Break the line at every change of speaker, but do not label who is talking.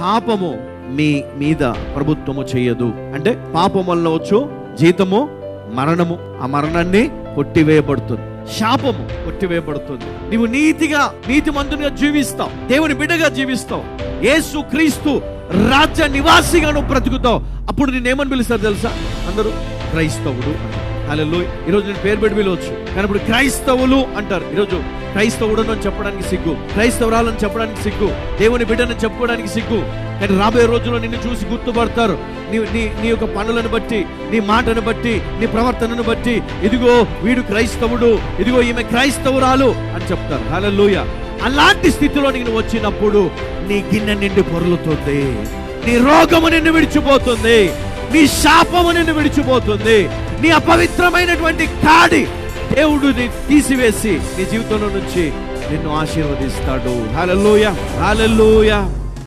పాపము మీ మీద ప్రభుత్వము చేయదు. అంటే పాపం వల్ల వచ్చు జీతము మరణము. ఆ మరణాన్ని కొట్టివేయబడుతుంది. శాపము కొట్టివేయబడుతుంది. నీవు నీతిమంతునిగా జీవిస్తావు, దేవుని బిడ్డగా జీవిస్తావు, యేసు క్రీస్తు రాజ్య నివాసిగా నువ్వు బ్రతుకుతావు. అప్పుడు నేనేమని పిలుస్తారు తెలుసా? అందరూ క్రైస్తవుడు. హల్లెలూయా. ఈరోజు నేను పేరు పెట్టి పిలవచ్చు, కానీ ఇప్పుడు క్రైస్తవులు అంటారు. ఈరోజు క్రైస్తవుడు అని చెప్పడానికి సిగ్గు, క్రైస్తవురాలని చెప్పడానికి సిగ్గు, దేవుని బిడ్డని చెప్పుకోవడానికి సిగ్గు. కానీ రాబోయే రోజుల్లో నిన్ను చూసి గుర్తుపడతారు. నీ యొక్క పనులను బట్టి, నీ మాటను బట్టి, నీ ప్రవర్తనను బట్టి, ఇదిగో వీడు క్రైస్తవుడు, ఇదిగో ఈమె క్రైస్తవురాలు అని చెప్తారు. హల్లెలూయా. అలాంటి స్థితిలో నేను వచ్చినప్పుడు నీ గిన్నె నిండి పొర్లుతుంది, నీ రోగము నిన్ను విడిచిపోతుంది, నీ శాపము నిన్ను విడిచిపోతుంది, నీ అపవిత్రమైనటువంటి కాడి దేవుడు తీసివేసి నీ జీవితంలో నుంచి నిన్ను ఆశీర్వదిస్తాడు. హల్లెలూయా, హల్లెలూయా.